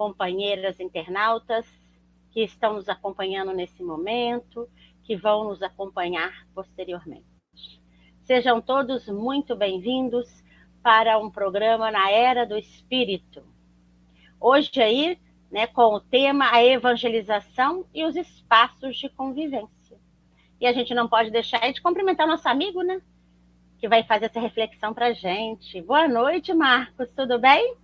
companheiras internautas que estão nos acompanhando nesse momento, que vão nos acompanhar posteriormente. Sejam todos muito bem-vindos para um programa na Era do Espírito. Hoje aí, né, com o tema a evangelização e os espaços de convivência. E a gente não pode deixar de cumprimentar o nosso amigo, né, que vai fazer essa reflexão para a gente. Boa noite, Marcos, tudo bem?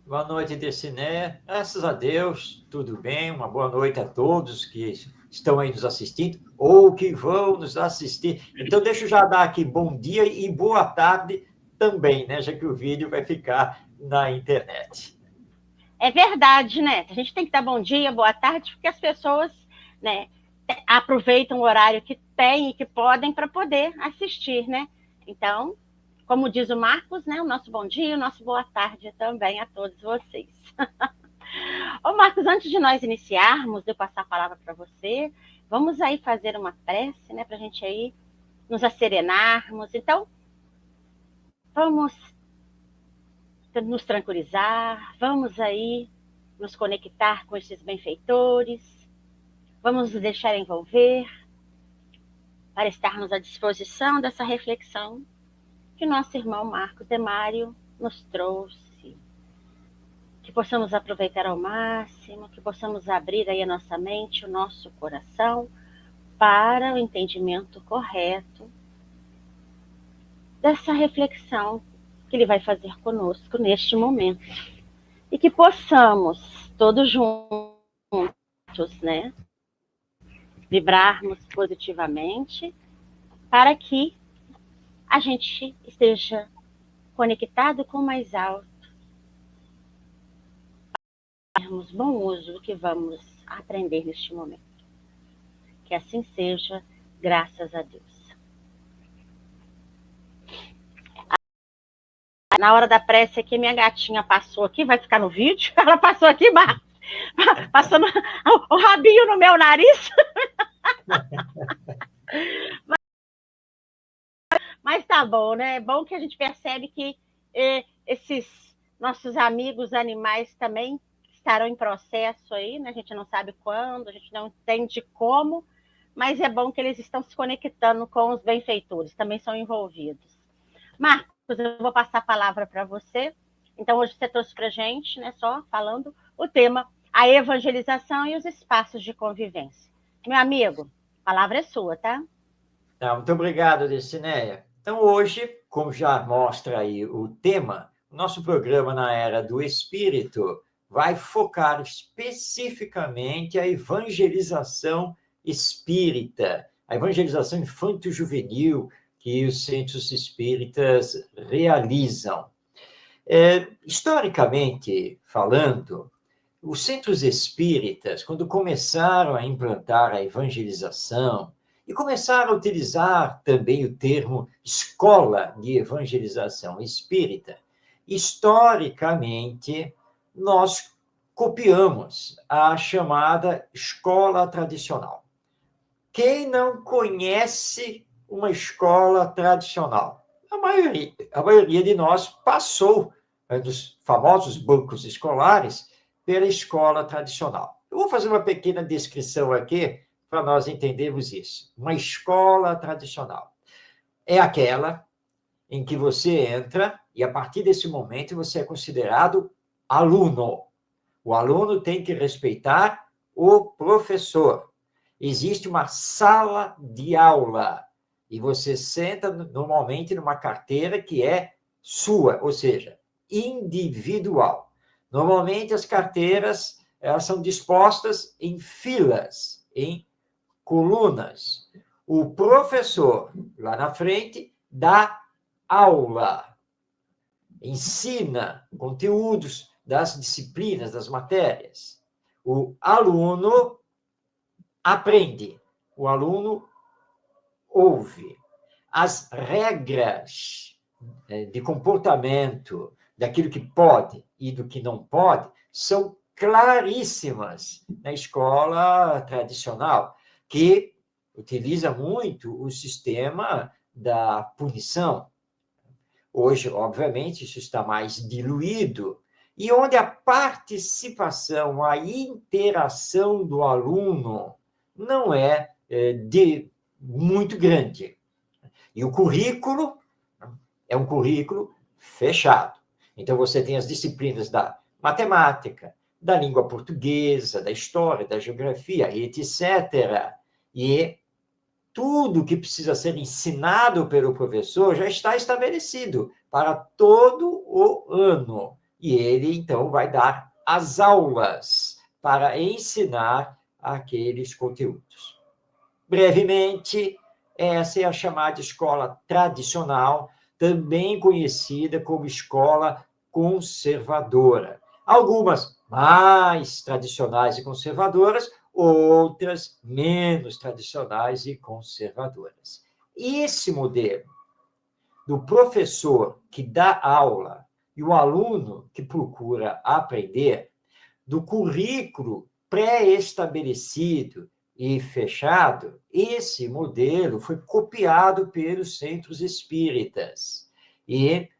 Boa noite, Desiné. Graças a Deus, tudo bem. Uma boa noite a todos que estão aí nos assistindo ou que vão nos assistir. Então, deixa eu já dar aqui bom dia e boa tarde também, né? Já que o vídeo vai ficar na internet. É verdade, né? A gente tem que dar bom dia, boa tarde, porque as pessoas, né, aproveitam o horário que tem e que podem para poder assistir, né? Então, como diz o Marcos, né, o nosso bom dia, o nosso boa tarde também a todos vocês. Ô Marcos, antes de nós iniciarmos, de eu passar a palavra para você, vamos aí fazer uma prece, né, para a gente aí nos asserenarmos. Então, vamos nos tranquilizar, vamos aí nos conectar com esses benfeitores, vamos nos deixar envolver para estarmos à disposição dessa reflexão que nosso irmão Marcos Demário nos trouxe, que possamos aproveitar ao máximo, que possamos abrir aí a nossa mente, o nosso coração para o entendimento correto dessa reflexão que ele vai fazer conosco neste momento. E que possamos, todos juntos, né, vibrarmos positivamente para que a gente esteja conectado com o mais alto, para termos bom uso do que vamos aprender neste momento. Que assim seja, graças a Deus. Na hora da prece aqui, minha gatinha passou aqui, vai ficar no vídeo, ela passou aqui, passando o rabinho no meu nariz. Mas tá bom, né? É bom que a gente percebe que esses nossos amigos animais também estarão em processo aí, né? A gente não sabe quando, a gente não entende como, mas é bom que eles estão se conectando com os benfeitores, também são envolvidos. Marcos, eu vou passar a palavra para você. Então, hoje você trouxe para a gente, né, só falando o tema, a evangelização e os espaços de convivência. Meu amigo, a palavra é sua, tá? Muito obrigado, Desinéia. Então, hoje, como já mostra aí o tema, o nosso programa na Era do Espírito vai focar especificamente a evangelização espírita, a evangelização infanto-juvenil que os centros espíritas realizam. Historicamente falando, os centros espíritas, quando começaram a implantar a evangelização e começaram a utilizar também o termo escola de evangelização espírita, historicamente, nós copiamos a chamada escola tradicional. Quem não conhece uma escola tradicional? A maioria de nós passou dos famosos bancos escolares pela escola tradicional. Eu vou fazer uma pequena descrição aqui para nós entendermos isso. Uma escola tradicional é aquela em que você entra e, a partir desse momento, você é considerado aluno. O aluno tem que respeitar o professor. Existe uma sala de aula e você senta normalmente numa carteira que é sua, ou seja, individual. Normalmente as carteiras elas são dispostas em filas, em colunas. O professor, lá na frente, dá aula, ensina conteúdos das disciplinas, das matérias. O aluno aprende, o aluno ouve. As regras de comportamento, daquilo que pode e do que não pode, são claríssimas na escola tradicional, que utiliza muito o sistema da punição. Hoje, obviamente, isso está mais diluído, e onde a participação, a interação do aluno não é muito grande. E o currículo é um currículo fechado. Então, você tem as disciplinas da matemática, da língua portuguesa, da história, da geografia, etc. E tudo que precisa ser ensinado pelo professor já está estabelecido para todo o ano. E ele, então, vai dar as aulas para ensinar aqueles conteúdos. Brevemente, essa é a chamada escola tradicional, também conhecida como escola conservadora. Algumas mais tradicionais e conservadoras, outras menos tradicionais e conservadoras. Esse modelo do professor que dá aula e o aluno que procura aprender, do currículo pré-estabelecido e fechado, esse modelo foi copiado pelos centros espíritas. E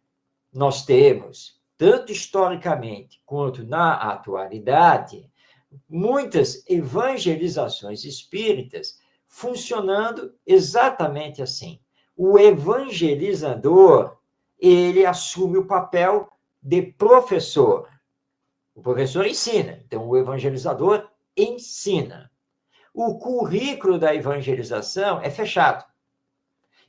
nós temos, tanto historicamente quanto na atualidade, muitas evangelizações espíritas funcionando exatamente assim. O evangelizador, ele assume o papel de professor. O professor ensina, então o evangelizador ensina. O currículo da evangelização é fechado.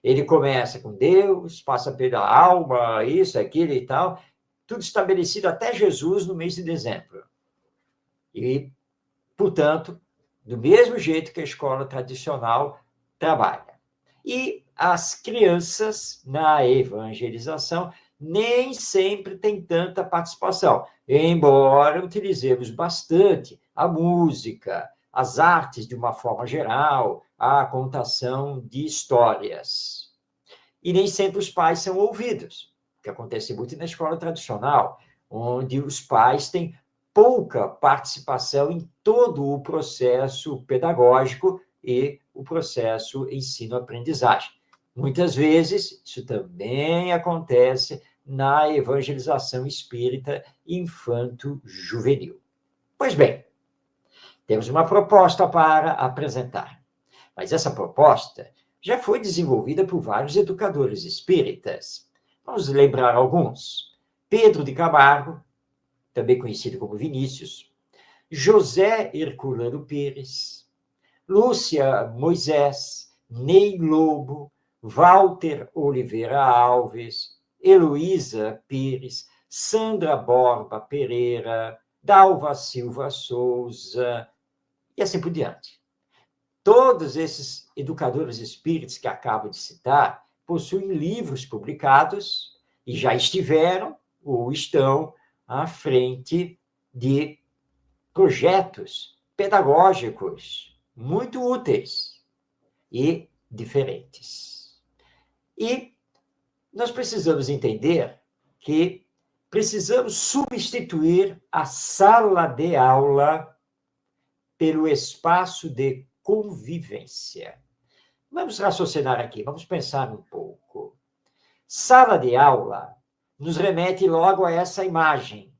Ele começa com Deus, passa pela alma, isso, aquilo e tal, tudo estabelecido até Jesus no mês de dezembro. E, portanto, do mesmo jeito que a escola tradicional trabalha. E as crianças na evangelização nem sempre têm tanta participação, embora utilizemos bastante a música, as artes de uma forma geral, a contação de histórias. E nem sempre os pais são ouvidos, que acontece muito na escola tradicional, onde os pais têm pouca participação em todo o processo pedagógico e o processo ensino-aprendizagem. Muitas vezes, isso também acontece na evangelização espírita infanto-juvenil. Pois bem, temos uma proposta para apresentar, mas essa proposta já foi desenvolvida por vários educadores espíritas. Vamos lembrar alguns. Pedro de Camargo, também conhecido como Vinícius, José Herculano Pires, Lúcia Moisés, Ney Lobo, Walter Oliveira Alves, Heloísa Pires, Sandra Borba Pereira, Dalva Silva Souza, e assim por diante. Todos esses educadores espíritas que acabo de citar possuem livros publicados e já estiveram ou estão à frente de projetos pedagógicos muito úteis e diferentes. E nós precisamos entender que precisamos substituir a sala de aula pelo espaço de convivência. Vamos raciocinar aqui, vamos pensar um pouco. Sala de aula nos remete logo a essa imagem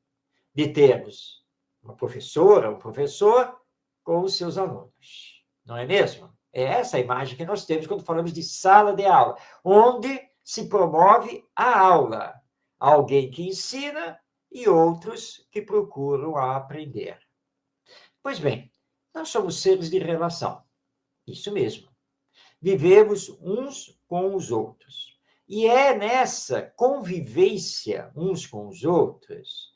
de termos uma professora, um professor com os seus alunos. Não é mesmo? É essa a imagem que nós temos quando falamos de sala de aula, onde se promove a aula. Alguém que ensina e outros que procuram aprender. Pois bem, nós somos seres de relação. Isso mesmo. Vivemos uns com os outros. E é nessa convivência uns com os outros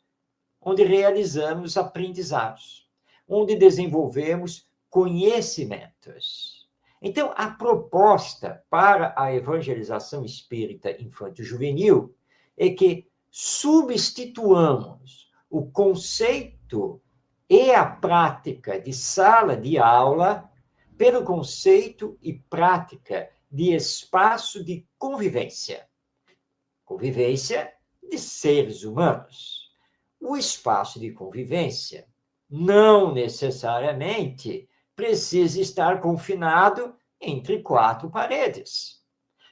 onde realizamos aprendizados, onde desenvolvemos conhecimentos. Então, a proposta para a evangelização espírita infanto-juvenil é que substituamos o conceito e a prática de sala de aula pelo conceito e prática de espaço de convivência. Convivência de seres humanos. O espaço de convivência não necessariamente precisa estar confinado entre quatro paredes,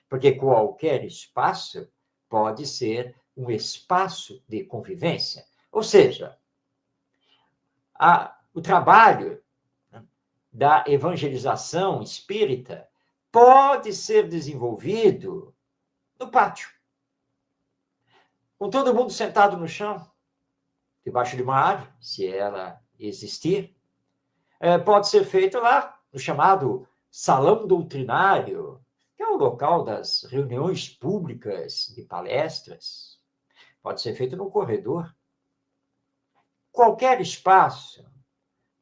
porque qualquer espaço pode ser um espaço de convivência, Ou seja, o trabalho da evangelização espírita pode ser desenvolvido no pátio, com todo mundo sentado no chão, debaixo de uma árvore, se ela existir. Pode ser feito lá, no chamado salão doutrinário, que é o local das reuniões públicas, de palestras. Pode ser feito no corredor. Qualquer espaço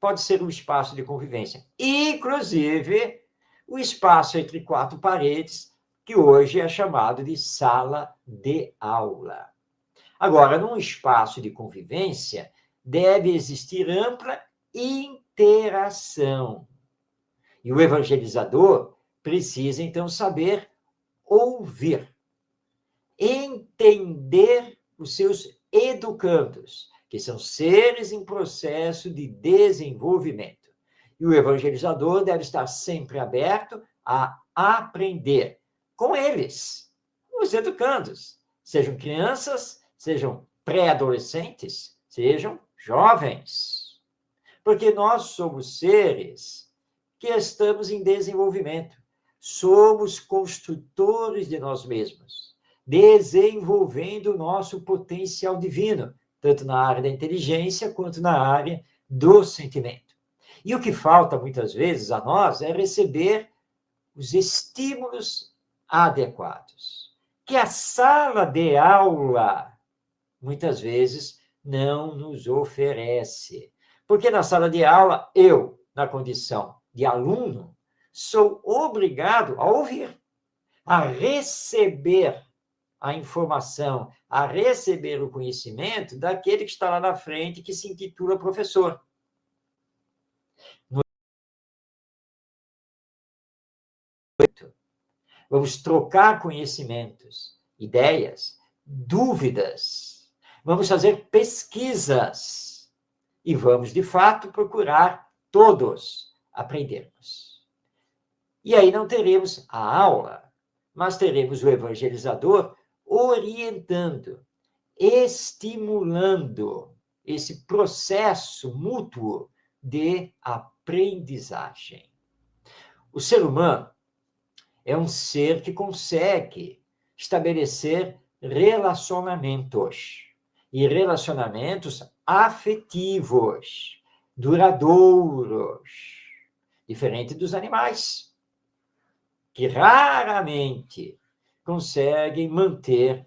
pode ser um espaço de convivência, inclusive o espaço entre quatro paredes, que hoje é chamado de sala de aula. Agora, num espaço de convivência, deve existir ampla interação. E o evangelizador precisa, então, saber ouvir, entender os seus educandos, que são seres em processo de desenvolvimento. E o evangelizador deve estar sempre aberto a aprender com eles, os educandos, sejam crianças, sejam pré-adolescentes, sejam jovens. Porque nós somos seres que estamos em desenvolvimento. Somos construtores de nós mesmos, desenvolvendo o nosso potencial divino, tanto na área da inteligência quanto na área do sentimento. E o que falta muitas vezes a nós é receber os estímulos adequados, que a sala de aula muitas vezes não nos oferece. Porque na sala de aula, eu, na condição de aluno, sou obrigado a ouvir, a receber a informação, a receber o conhecimento daquele que está lá na frente, que se intitula professor. Vamos trocar conhecimentos, ideias, dúvidas. Vamos fazer pesquisas. E vamos, de fato, procurar todos aprendermos. E aí não teremos a aula, mas teremos o evangelizador orientando, estimulando esse processo mútuo de aprendizagem. O ser humano é um ser que consegue estabelecer relacionamentos, e relacionamentos afetivos, duradouros, diferente dos animais, que raramente conseguem manter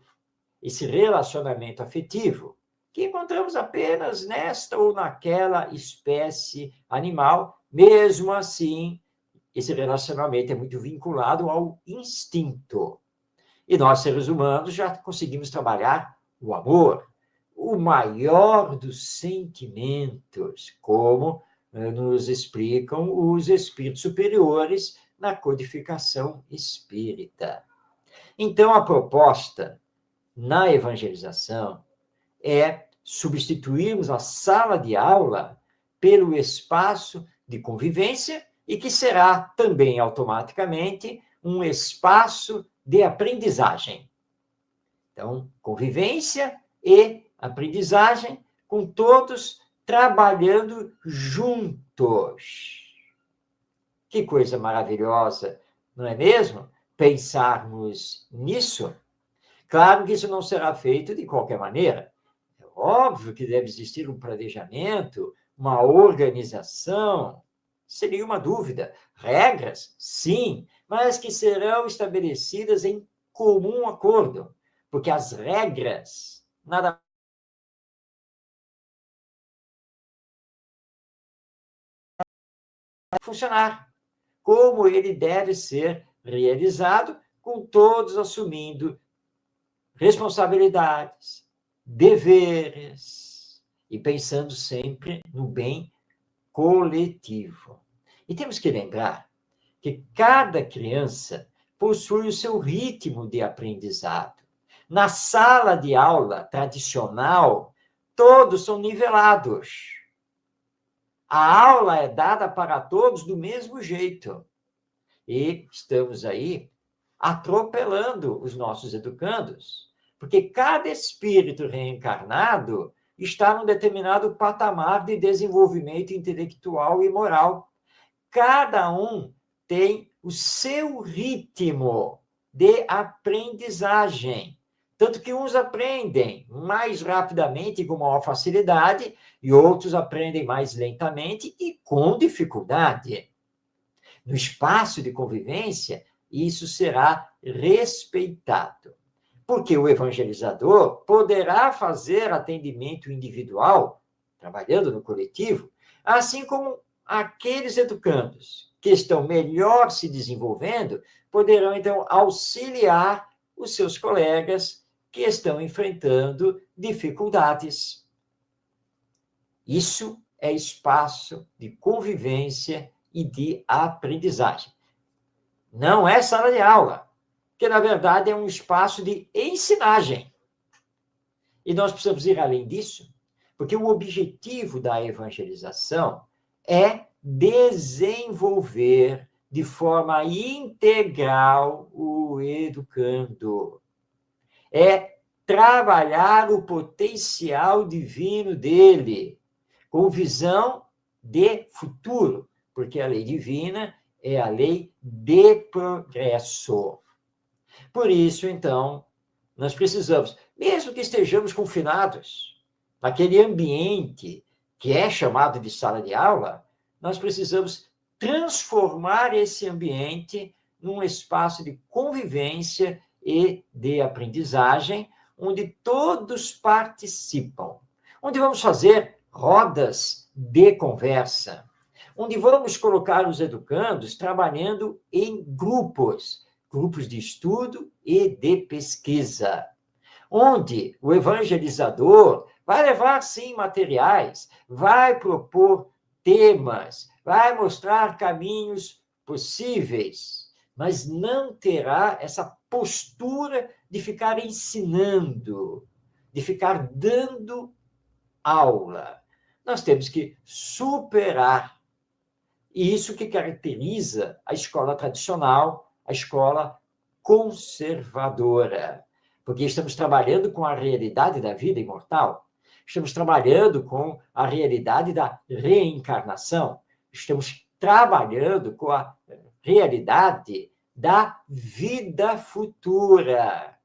esse relacionamento afetivo, que encontramos apenas nesta ou naquela espécie animal. Mesmo assim, esse relacionamento é muito vinculado ao instinto. E nós, seres humanos, já conseguimos trabalhar o amor, o maior dos sentimentos, como nos explicam os espíritos superiores na codificação espírita. Então, a proposta na evangelização é substituirmos a sala de aula pelo espaço de convivência e que será também automaticamente um espaço de aprendizagem. Então, convivência e aprendizagem, com todos trabalhando juntos. Que coisa maravilhosa, não é mesmo? Pensarmos nisso. Claro que isso não será feito de qualquer maneira. É óbvio que deve existir um planejamento, uma organização, sem nenhuma dúvida. Regras, sim, mas que serão estabelecidas em comum acordo, porque as regras nada vai funcionar. Como ele deve ser realizado, com todos assumindo responsabilidades, deveres, e pensando sempre no bem coletivo. E temos que lembrar que cada criança possui o seu ritmo de aprendizado. Na sala de aula tradicional, todos são nivelados. A aula é dada para todos do mesmo jeito. E estamos aí atropelando os nossos educandos, porque cada espírito reencarnado está num determinado patamar de desenvolvimento intelectual e moral. Cada um tem o seu ritmo de aprendizagem. Tanto que uns aprendem mais rapidamente e com maior facilidade, e outros aprendem mais lentamente e com dificuldade. No espaço de convivência, isso será respeitado. Porque o evangelizador poderá fazer atendimento individual, trabalhando no coletivo, assim como aqueles educandos que estão melhor se desenvolvendo poderão, então, auxiliar os seus colegas que estão enfrentando dificuldades. Isso é espaço de convivência e de aprendizagem. Não é sala de aula, que, na verdade, é um espaço de ensinagem. E nós precisamos ir além disso, porque o objetivo da evangelização é desenvolver de forma integral o educando. É trabalhar o potencial divino dele, com visão de futuro, porque a lei divina é a lei de progresso. Por isso, então, nós precisamos, mesmo que estejamos confinados, naquele ambiente que é chamado de sala de aula, nós precisamos transformar esse ambiente num espaço de convivência e de aprendizagem, onde todos participam, onde vamos fazer rodas de conversa, onde vamos colocar os educandos trabalhando em grupos de estudo e de pesquisa, onde o evangelizador vai levar, sim, materiais, vai propor temas, vai mostrar caminhos possíveis, mas não terá essa postura de ficar ensinando, de ficar dando aula. Nós temos que superar isso que caracteriza a escola tradicional, a escola conservadora, porque estamos trabalhando com a realidade da vida imortal, estamos trabalhando com a realidade da reencarnação, estamos trabalhando com a realidade da vida futura.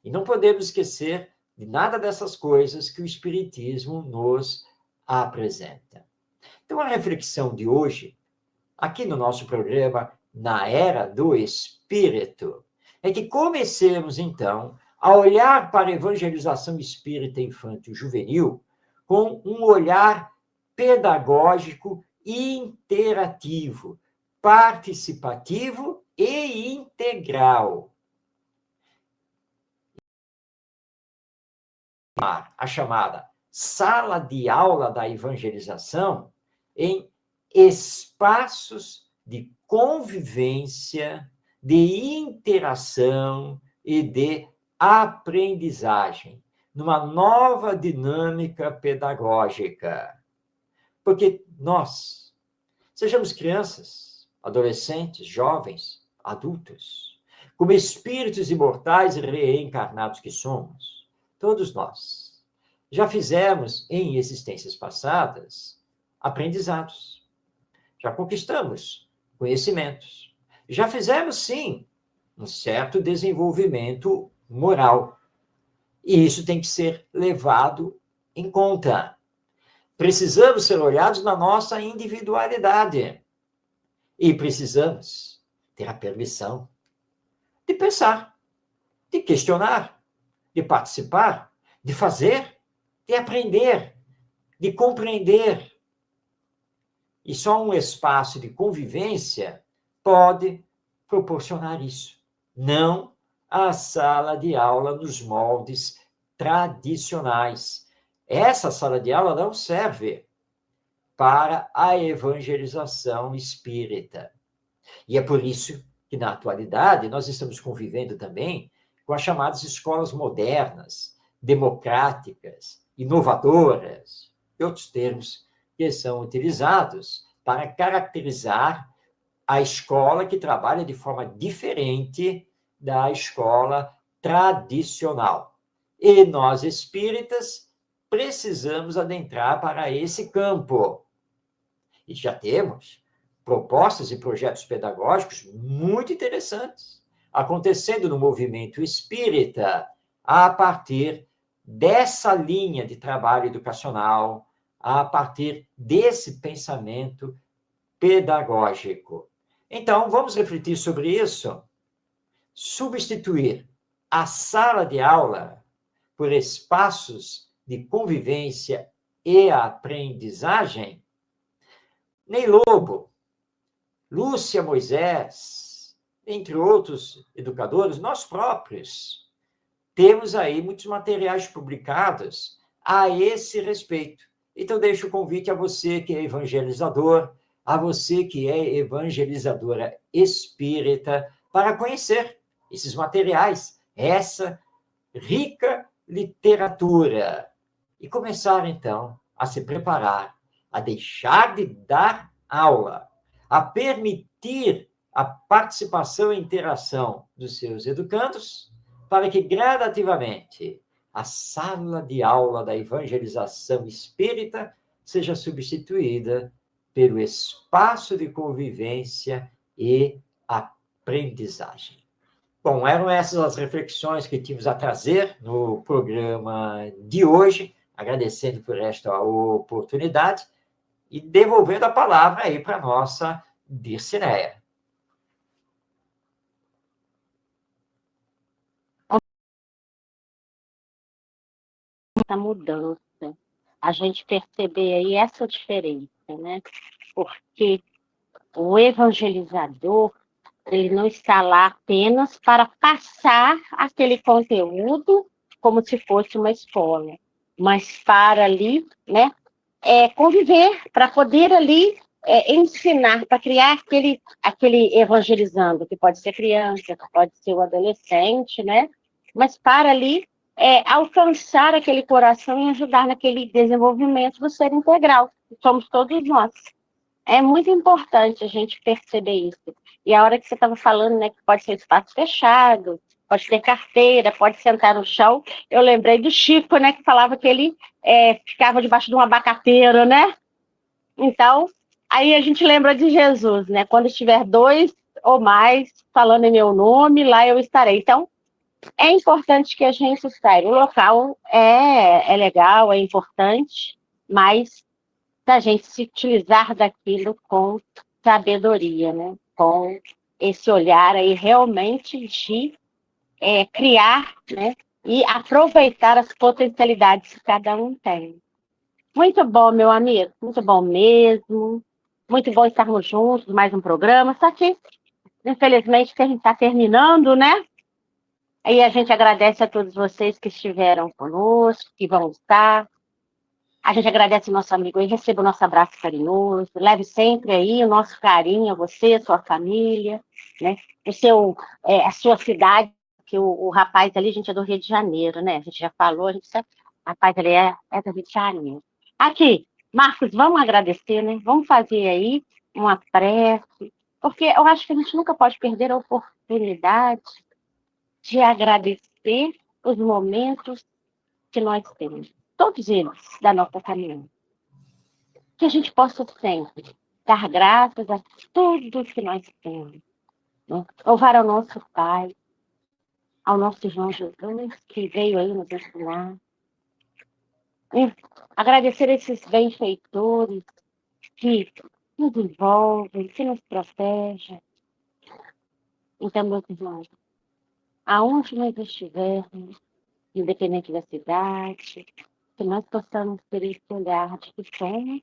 E não podemos esquecer de nada dessas coisas que o Espiritismo nos apresenta. Então, a reflexão de hoje, aqui no nosso programa, Na Era do Espírito, é que comecemos, então, a olhar para a evangelização espírita infanto-juvenil com um olhar pedagógico e interativo, participativo e integral. A chamada sala de aula da evangelização em espaços de convivência, de interação e de aprendizagem, numa nova dinâmica pedagógica. Porque nós, sejamos crianças, adolescentes, jovens, adultos, como espíritos imortais e reencarnados que somos, todos nós já fizemos em existências passadas aprendizados, já conquistamos conhecimentos, já fizemos, sim, um certo desenvolvimento moral. E isso tem que ser levado em conta. Precisamos ser olhados na nossa individualidade. E precisamos ter a permissão de pensar, de questionar, de participar, de fazer, de aprender, de compreender. E só um espaço de convivência pode proporcionar isso. Não a sala de aula nos moldes tradicionais. Essa sala de aula não serve para a evangelização espírita. E é por isso que, na atualidade, nós estamos convivendo também com as chamadas escolas modernas, democráticas, inovadoras, e outros termos que são utilizados para caracterizar a escola que trabalha de forma diferente da escola tradicional. E nós, espíritas, precisamos adentrar para esse campo. E já temos propostas e projetos pedagógicos muito interessantes acontecendo no movimento espírita a partir dessa linha de trabalho educacional, a partir desse pensamento pedagógico. Então, vamos refletir sobre isso? Substituir a sala de aula por espaços de convivência e aprendizagem? Ney Lobo, Lúcia Moisés, entre outros educadores, nós próprios, temos aí muitos materiais publicados a esse respeito. Então, deixo o convite a você que é evangelizador, a você que é evangelizadora espírita, para conhecer esses materiais, essa rica literatura. E começar, então, a se preparar, a deixar de dar aula, a permitir a participação e interação dos seus educandos, para que gradativamente a sala de aula da evangelização espírita seja substituída pelo espaço de convivência e aprendizagem. Bom, eram essas as reflexões que tínhamos a trazer no programa de hoje, agradecendo por esta oportunidade e devolvendo a palavra aí para a nossa Dircineia. Essa mudança, a gente perceber aí essa diferença, né? Porque o evangelizador, ele não está lá apenas para passar aquele conteúdo como se fosse uma escola, mas para ali, né, conviver, para poder ali ensinar, para criar aquele evangelizando, que pode ser criança, que pode ser o adolescente, né, mas para ali alcançar aquele coração e ajudar naquele desenvolvimento do ser integral, que somos todos nós. É muito importante a gente perceber isso. E a hora que você estava falando, né, que pode ser espaço fechado, pode ter carteira, pode sentar no chão, eu lembrei do Chico, né, que falava que ele ficava debaixo de um abacateiro, né? Então, aí a gente lembra de Jesus, né? Quando estiver dois ou mais falando em meu nome, lá eu estarei. Então, é importante que a gente saiba. O local é legal, é importante, mas da gente se utilizar daquilo com sabedoria, né? Com esse olhar aí realmente de criar, né? E aproveitar as potencialidades que cada um tem. Muito bom, meu amigo, muito bom mesmo. Muito bom estarmos juntos, mais um programa. Só que, infelizmente, que a gente está terminando, né? Aí a gente agradece a todos vocês que estiveram conosco, que vão estar. A gente agradece o nosso amigo e receba o nosso abraço carinhoso. Leve sempre aí o nosso carinho a você, a sua família, né? A sua cidade, que o rapaz ali, a gente é do Rio de Janeiro, né? A gente já falou, a gente sabe, o rapaz ali é do Rio de Janeiro. Aqui, Marcos, vamos agradecer, né? Vamos fazer aí uma prece, porque eu acho que a gente nunca pode perder a oportunidade de agradecer os momentos que nós temos, todos eles da nossa caminhada. Que a gente possa sempre dar graças a tudo que nós temos. Né? Louvar ao nosso Pai, ao nosso João Jesus, que veio aí nos ensinar. E agradecer esses benfeitores que nos envolvem, que nos protegem. Então, meus irmãos, aonde nós estivermos, independente da cidade, que nós possamos ter esse olhar de que somos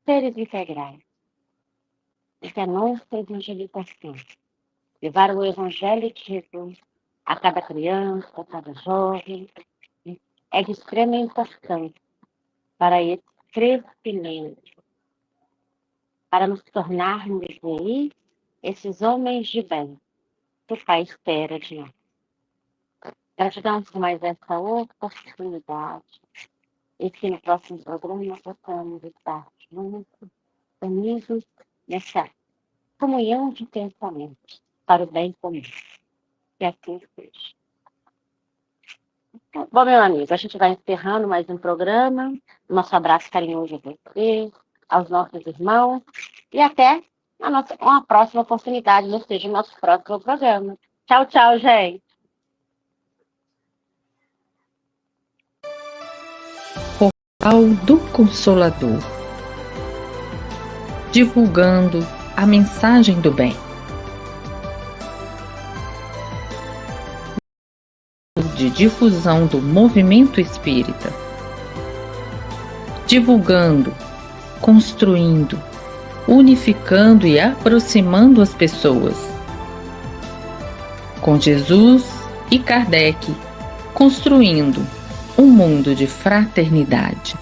seres integrais. Essa é a nossa evangelização. Levar o Evangelho de Jesus a cada criança, a cada jovem, é de extrema importância para esse crescimento, para nos tornarmos aí esses homens de bem que o Pai espera de nós. Gratidão por mais essa oportunidade e que no próximo programa nós possamos estar juntos, unidos nessa comunhão de pensamentos para o bem comum. Que assim seja. Bom, meu amigo, a gente vai encerrando mais um programa. Nosso abraço carinhoso a você, aos nossos irmãos, e até uma próxima oportunidade, ou seja, o nosso próximo programa. Tchau, tchau, gente. Portal do Consolador, divulgando a mensagem do bem. De difusão do movimento espírita, divulgando, construindo, unificando e aproximando as pessoas. Com Jesus e Kardec, construindo um mundo de fraternidade.